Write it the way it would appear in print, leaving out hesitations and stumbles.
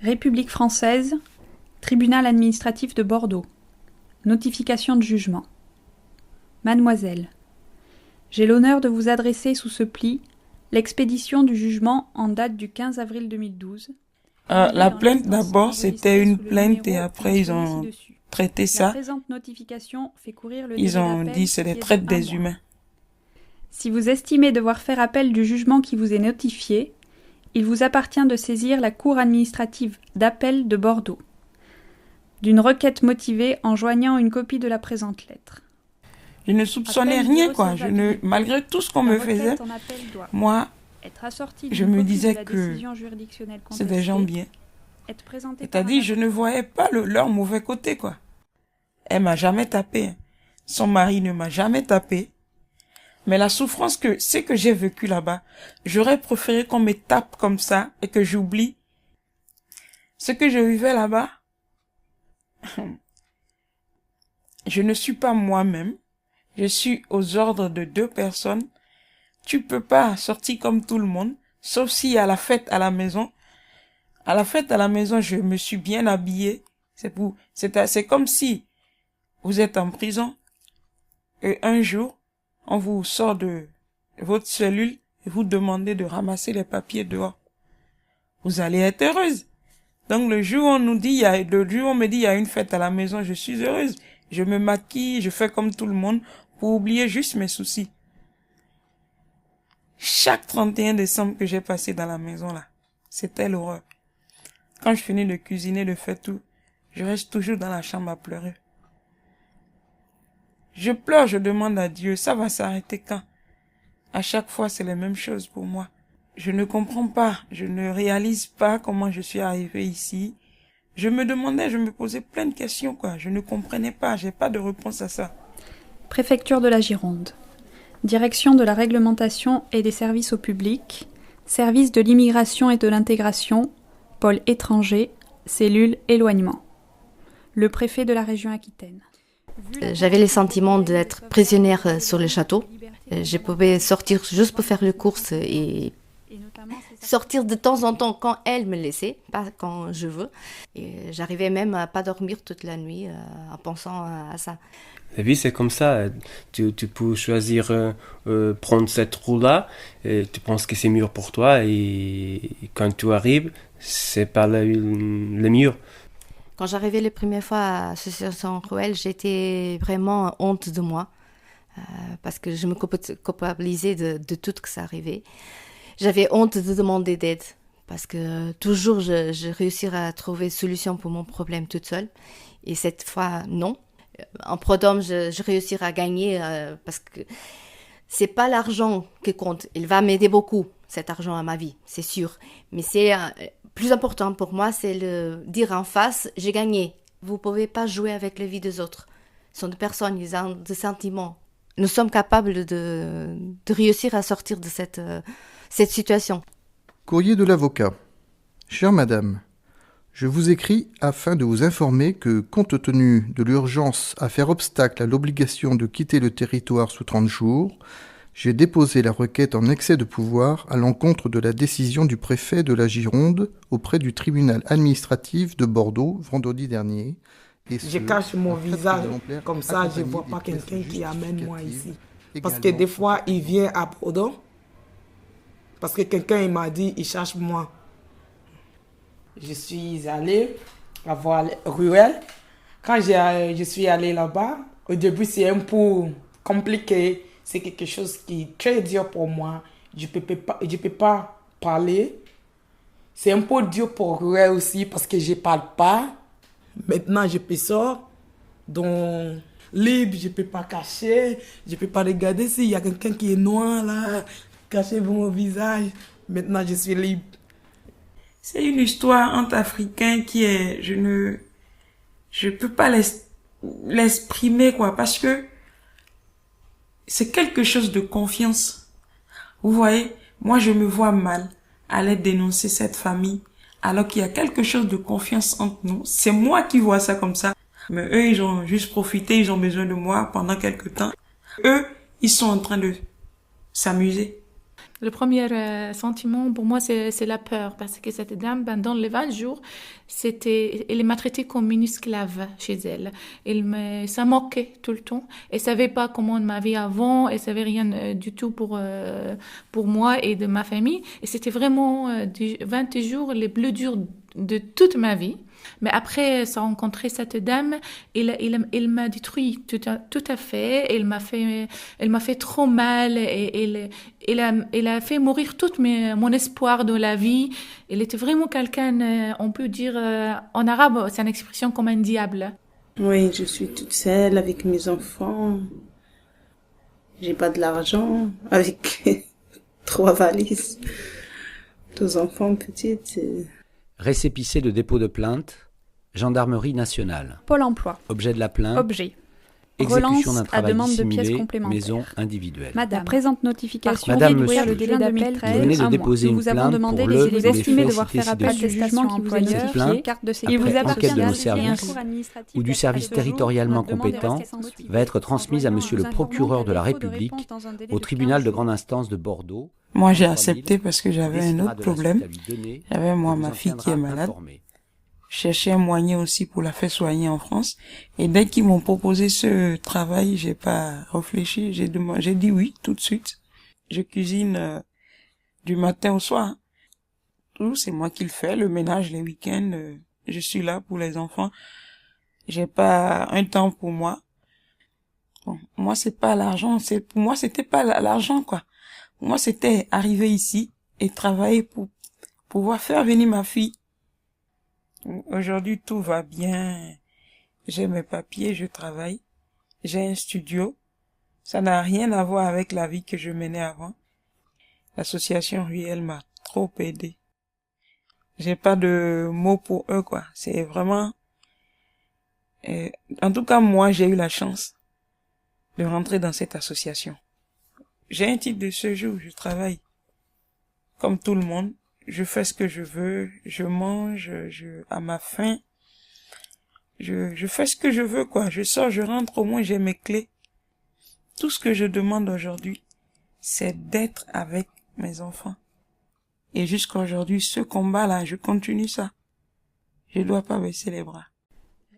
République française, Tribunal administratif de Bordeaux. Notification de jugement. Mademoiselle, j'ai l'honneur de vous adresser sous ce pli l'expédition du jugement en date du 15 avril 2012. La plainte d'abord, c'était une plainte et après ils ont traité ça. La présente notification fait courir le Ils ont dit c'est des traites des mois. humains. Si vous estimez devoir faire appel du jugement qui vous est notifié, il vous appartient de saisir la Cour administrative d'appel de Bordeaux d'une requête motivée en joignant une copie de la présente lettre. Je ne soupçonnais rien, quoi. Malgré tout ce qu'on me faisait, moi, je me disais que c'est des gens bien. C'est-à-dire, je ne voyais pas leur mauvais côté, quoi. Elle m'a jamais tapé. Son mari ne m'a jamais tapé. Mais la souffrance c'est que j'ai vécu là-bas, j'aurais préféré qu'on me tape comme ça et que j'oublie ce que je vivais là-bas. Je ne suis pas moi-même. Je suis aux ordres de 2 personnes. Tu peux pas sortir comme tout le monde, sauf s'il y a la fête à la maison. À la fête à la maison, je me suis bien habillée. C'est comme si vous êtes en prison et un jour, on vous sort de votre cellule et vous demandez de ramasser les papiers dehors. Vous allez être heureuse. Donc le jour où on me dit il y a une fête à la maison, je suis heureuse. Je me maquille, je fais comme tout le monde pour oublier juste mes soucis. Chaque 31 décembre que j'ai passé dans la maison là, c'était l'horreur. Quand je finis de cuisiner, de faire tout, je reste toujours dans la chambre à pleurer. Je pleure, je demande à Dieu, ça va s'arrêter quand? À chaque fois, c'est la même chose pour moi. Je ne comprends pas, je ne réalise pas comment je suis arrivée ici. Je me posais plein de questions, quoi. Je ne comprenais pas, j'ai pas de réponse à ça. Préfecture de la Gironde. Direction de la réglementation et des services au public. Service de l'immigration et de l'intégration. Pôle étranger. Cellule éloignement. Le préfet de la région Aquitaine. J'avais le sentiment d'être prisonnière sur le château. Je pouvais sortir juste pour faire les courses et sortir de temps en temps quand elle me laissait, pas quand je veux. Et j'arrivais même à pas dormir toute la nuit en pensant à ça. La vie, c'est comme ça. Tu peux choisir prendre cette roue-là, et tu penses que c'est mieux pour toi, et quand tu arrives, c'est pas le mieux. Quand j'arrivais la première fois à Association Cruelle, j'étais vraiment honte de moi, parce que je me culpabilisais de tout ce que ça arrivait. J'avais honte de demander d'aide, parce que toujours je réussis à trouver une solution pour mon problème toute seule. Et cette fois, non. En Prod'Homme, je réussis à gagner, parce que c'est pas l'argent qui compte. Il va m'aider beaucoup, cet argent à ma vie, c'est sûr. Mais c'est plus important pour moi, c'est le dire en face, j'ai gagné. Vous pouvez pas jouer avec la vie des autres. Ce sont des personnes, ils ont des sentiments. Nous sommes capables de réussir à sortir de cette situation. Courrier de l'avocat. Chère madame, je vous écris afin de vous informer que, compte tenu de l'urgence à faire obstacle à l'obligation de quitter le territoire sous 30 jours, j'ai déposé la requête en excès de pouvoir à l'encontre de la décision du préfet de la Gironde auprès du tribunal administratif de Bordeaux vendredi dernier. Je cache mon visage, comme ça je ne vois pas quelqu'un qui amène moi ici. Parce que des fois, il vient à Prod'Homme, parce que quelqu'un il m'a dit, il cherche moi. Je suis allé à voir Ruelle. Quand je suis allé là-bas, au début c'est un peu compliqué. C'est quelque chose qui est très dur pour moi. Je peux pas parler. C'est un peu dur pour Ruelle aussi parce que je ne parle pas. Maintenant, je peux sortir. Donc, libre, je ne peux pas cacher. Je ne peux pas regarder s'il y a quelqu'un qui est noir là, caché mon visage. Maintenant, je suis libre. C'est une histoire entre Africains qui est... Je peux pas l'exprimer, quoi, parce que c'est quelque chose de confiance. Vous voyez, moi, je me vois mal aller dénoncer cette famille, alors qu'il y a quelque chose de confiance entre nous. C'est moi qui vois ça comme ça. Mais eux, ils ont juste profité, ils ont besoin de moi pendant quelque temps. Eux, ils sont en train de s'amuser. Le premier sentiment pour moi, c'est la peur, parce que cette dame, pendant les 20 jours, elle m'a traitée comme une esclave chez elle. Ça moquait tout le temps. Elle savait pas comment ma vie avant, elle savait rien du tout pour moi et de ma famille. Et c'était vraiment 20 jours les plus durs de toute ma vie. Mais après sa rencontrer cette dame, elle m'a détruit tout à fait. Elle m'a fait trop mal. Et elle a fait mourir tout mon espoir de la vie. Elle était vraiment quelqu'un, on peut dire en arabe, c'est une expression comme un diable. Oui, je suis toute seule avec mes enfants. J'ai pas de l'argent avec 3 valises. 2 enfants petites. Récépissé de dépôt de plainte, Gendarmerie nationale. Pôle emploi. Objet de la plainte. Objet. Exécution Relance d'un à travail demande de dissimulé, pièces complémentaires. maison individuelle. Madame, la présente notification Madame, réduire monsieur, le délai d'appel vous venez de déposer une nous avons plainte demandé pour les le élus ou les estimez faits devoir cités faire appel ci-dessus. attestation qui vous est Cette plainte, notifiée, carte de après sécurité enquête de nos sociale et un services cours administratif ou du d'être service à ce jour, territorialement notre demande est compétent, restée sans suite. va être transmise à monsieur le procureur de la Envoyant un défaut de République réponse dans un délai au de tribunal 15 de grande instance de Bordeaux. Moi, j'ai 3000, accepté parce que j'avais un décidera autre de la problème. suite à lui donner J'avais, moi, et vous ma en fille qui est tiendra malade. informé. Je cherchais un moyen aussi pour la faire soigner en France. Et dès qu'ils m'ont proposé ce travail, j'ai pas réfléchi. J'ai dit oui, tout de suite. Je cuisine du matin au soir. Tout, c'est moi qui le fais. Le ménage, les week-ends, je suis là pour les enfants. J'ai pas un temps pour moi. Bon, moi, c'est pas l'argent. Pour moi, c'était pas l'argent, quoi. Pour moi, c'était arriver ici et travailler pour pouvoir faire venir ma fille. Aujourd'hui, tout va bien. J'ai mes papiers, je travaille. J'ai un studio. Ça n'a rien à voir avec la vie que je menais avant. L'association Ruelle m'a trop aidé. J'ai pas de mots pour eux, quoi. C'est vraiment... en tout cas, moi, j'ai eu la chance de rentrer dans cette association. J'ai un titre de séjour, je travaille. Comme tout le monde. Je fais ce que je veux, je mange, à ma faim, je fais ce que je veux, quoi. Je sors, je rentre, au moins j'ai mes clés. Tout ce que je demande aujourd'hui, c'est d'être avec mes enfants. Et jusqu'à aujourd'hui, ce combat-là, je continue ça. Je dois pas baisser les bras.